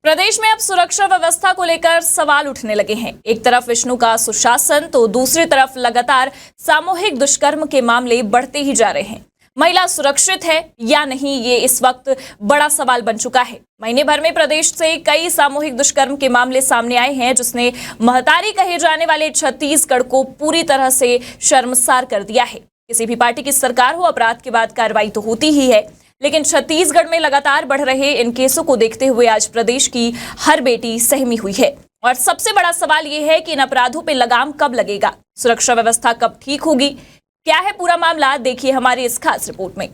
प्रदेश में अब सुरक्षा व्यवस्था को लेकर सवाल उठने लगे हैं। एक तरफ विष्णु का सुशासन तो दूसरी तरफ लगातार सामूहिक दुष्कर्म के मामले बढ़ते ही जा रहे हैं। महिला सुरक्षित है या नहीं, ये इस वक्त बड़ा सवाल बन चुका है। महीने भर में प्रदेश से कई सामूहिक दुष्कर्म के मामले सामने आए हैं, जिसने महतारी कहे जाने वाले छत्तीसगढ़ को पूरी तरह से शर्मसार कर दिया है। किसी भी पार्टी की सरकार हो, अपराध के बाद कार्रवाई तो होती ही है, लेकिन छत्तीसगढ़ में लगातार बढ़ रहे इन केसों को देखते हुए आज प्रदेश की हर बेटी सहमी हुई है। और सबसे बड़ा सवाल यह है कि इन अपराधों पे लगाम कब लगेगा, सुरक्षा व्यवस्था कब ठीक होगी। क्या है पूरा मामला, देखिए हमारी इस खास रिपोर्ट में।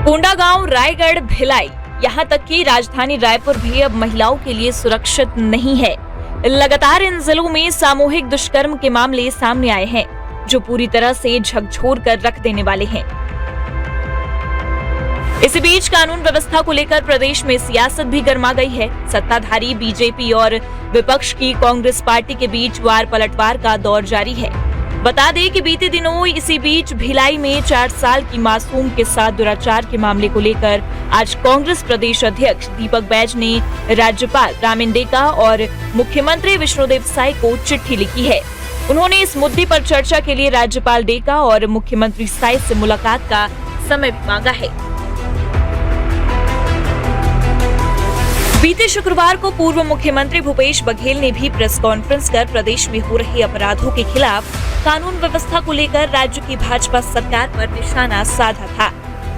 कोंडागांव, रायगढ़, भिलाई, यहां तक कि राजधानी रायपुर भी अब महिलाओं के लिए सुरक्षित नहीं है। लगातार इन जिलों में सामूहिक दुष्कर्म के मामले सामने आए हैं, जो पूरी तरह से झकझोर कर रख देने वाले हैं। इसी बीच कानून व्यवस्था को लेकर प्रदेश में सियासत भी गर्मा गई है। सत्ताधारी बीजेपी और विपक्ष की कांग्रेस पार्टी के बीच वार पलटवार का दौर जारी है। बता दें कि बीते दिनों इसी बीच भिलाई में 4 साल की मासूम के साथ दुराचार के मामले को लेकर आज कांग्रेस प्रदेश अध्यक्ष दीपक बैज ने राज्यपाल रामेन डेका और मुख्यमंत्री विष्णुदेव साय को चिट्ठी लिखी है। उन्होंने इस मुद्दे पर चर्चा के लिए राज्यपाल डेका और मुख्यमंत्री साय से मुलाकात का समय भी मांगा है। बीते शुक्रवार को पूर्व मुख्यमंत्री भूपेश बघेल ने भी प्रेस कॉन्फ्रेंस कर प्रदेश में हो रहे अपराधों के खिलाफ कानून व्यवस्था को लेकर राज्य की भाजपा सरकार पर निशाना साधा था।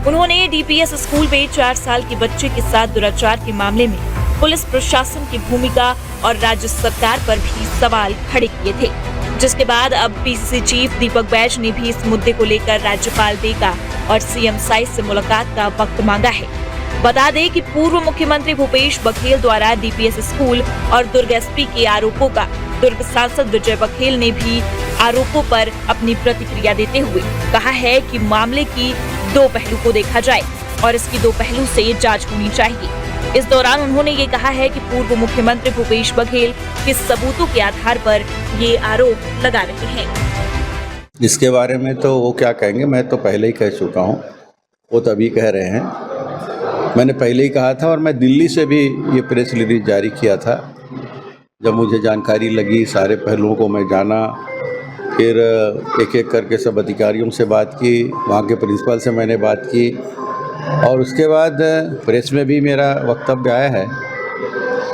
उन्होंने डीपीएस स्कूल में 4 साल की बच्चे के साथ दुराचार के मामले में पुलिस प्रशासन की भूमिका और राज्य सरकार पर भी सवाल खड़े किए थे, जिसके बाद अब पीसीसी चीफ दीपक बैज ने भी इस मुद्दे को लेकर राज्यपाल डेका और सीएम साय से मुलाकात का वक्त मांगा है। बता दें कि पूर्व मुख्यमंत्री भूपेश बघेल द्वारा डीपीएस स्कूल और दुर्ग एसपी के आरोपों का दुर्ग सांसद विजय बघेल ने भी आरोपों पर अपनी प्रतिक्रिया देते हुए कहा है कि मामले की 2 पहलू को देखा जाए और इसकी 2 पहलू से जांच होनी चाहिए। इस दौरान उन्होंने ये कहा है कि पूर्व मुख्यमंत्री भूपेश बघेल किस सबूतों के आधार पर ये आरोप लगा रहे हैं। इसके बारे में तो वो क्या कहेंगे, मैं तो पहले ही कह चुका हूँ, वो तभी कह रहे हैं। मैंने पहले ही कहा था और मैं दिल्ली से भी ये प्रेस रिलीज जारी किया था। जब मुझे जानकारी लगी, सारे पहलुओं को मैं जाना, फिर एक एक करके सब अधिकारियों से बात की, वहाँ के प्रिंसिपल से मैंने बात की और उसके बाद प्रेस में भी मेरा वक्तव्य आया है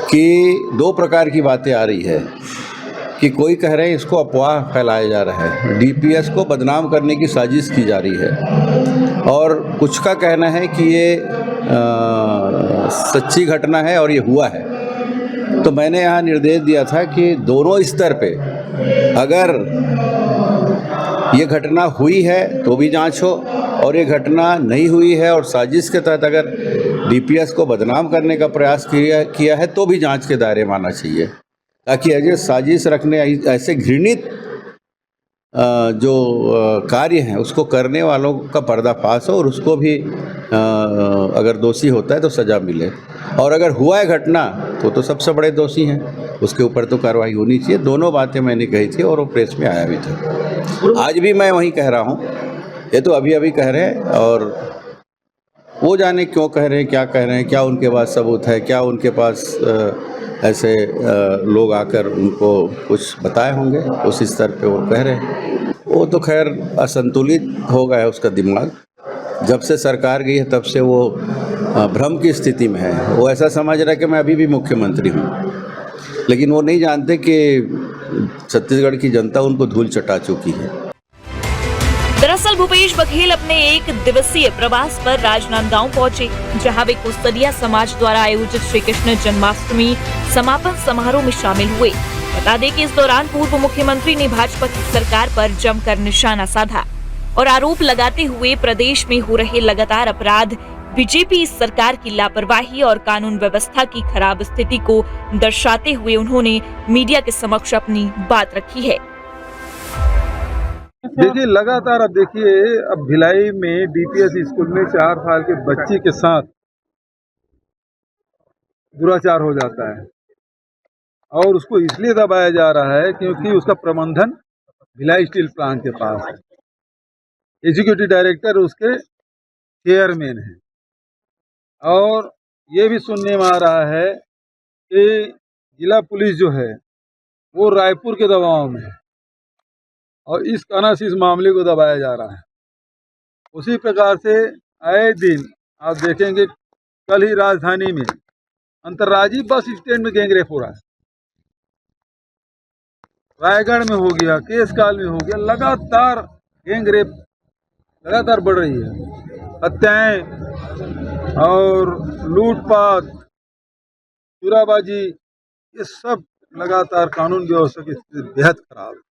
कि 2 प्रकार की बातें आ रही है कि कोई कह रहे हैं इसको अफवाह फैलाया जा रहा है, डीपीएस को बदनाम करने की साजिश की जा रही है, और कुछ का कहना है कि ये सच्ची घटना है और ये हुआ है। तो मैंने यहाँ निर्देश दिया था कि दोनों स्तर पे अगर ये घटना हुई है तो भी जांच हो, और ये घटना नहीं हुई है और साजिश के तहत अगर डीपीएस को बदनाम करने का प्रयास किया है तो भी जांच के दायरे में आना चाहिए, ताकि ऐसे साजिश रखने, ऐसे घृणित जो कार्य हैं उसको करने वालों का पर्दाफाश हो और उसको भी अगर दोषी होता है तो सज़ा मिले, और अगर हुआ है घटना तो सबसे बड़े दोषी हैं, उसके ऊपर तो कार्रवाई होनी चाहिए। दोनों बातें मैंने कही थी और वो प्रेस में आया भी था। आज भी मैं वही कह रहा हूँ, ये तो अभी कह रहे हैं और वो जाने क्यों कह रहे हैं, क्या कह रहे हैं, क्या उनके पास सबूत है, क्या उनके पास ऐसे लोग आकर उनको कुछ बताए होंगे, उस स्तर पे वो कह रहे हैं। वो तो खैर असंतुलित हो गया है उसका दिमाग, जब से सरकार गई है तब से वो भ्रम की स्थिति में है। वो ऐसा समझ रहा है कि मैं अभी भी मुख्यमंत्री हूँ, लेकिन वो नहीं जानते कि छत्तीसगढ़ की जनता उनको धूल चटा चुकी है। दरअसल भूपेश बघेल अपने 1 दिवसीय प्रवास पर राजनांदगांव पहुंचे, जहां वे कुस्तदिया समाज द्वारा आयोजित श्री कृष्ण जन्माष्टमी समापन समारोह में शामिल हुए। बता दें कि इस दौरान पूर्व मुख्यमंत्री ने भाजपा की सरकार पर जमकर निशाना साधा और आरोप लगाते हुए प्रदेश में हो रहे लगातार अपराध, बीजेपी सरकार की लापरवाही और कानून व्यवस्था की खराब स्थिति को दर्शाते हुए उन्होंने मीडिया के समक्ष अपनी बात रखी है। देखिए, लगातार अब देखिए, अब भिलाई में डीपीएस स्कूल में 4 साल के बच्ची के साथ दुराचार हो जाता है और उसको इसलिए दबाया जा रहा है क्योंकि उसका प्रबंधन भिलाई स्टील प्लांट के पास है। एग्जीक्यूटिव डायरेक्टर उसके चेयरमैन है। और ये भी सुनने में आ रहा है कि जिला पुलिस जो है वो रायपुर के दबाव में है और इस कारण से इस मामले को दबाया जा रहा है। उसी प्रकार से आए दिन आप देखेंगे, कल ही राजधानी में अंतर्राज्यीय बस स्टैंड में गैंगरेप हो रहा है, रायगढ़ में हो गया, केसकाल में हो गया। लगातार गैंगरेप लगातार बढ़ रही है। हत्याएं और लूटपाट, चोराबाजी, ये सब लगातार कानून व्यवस्था की स्थिति बेहद खराब है।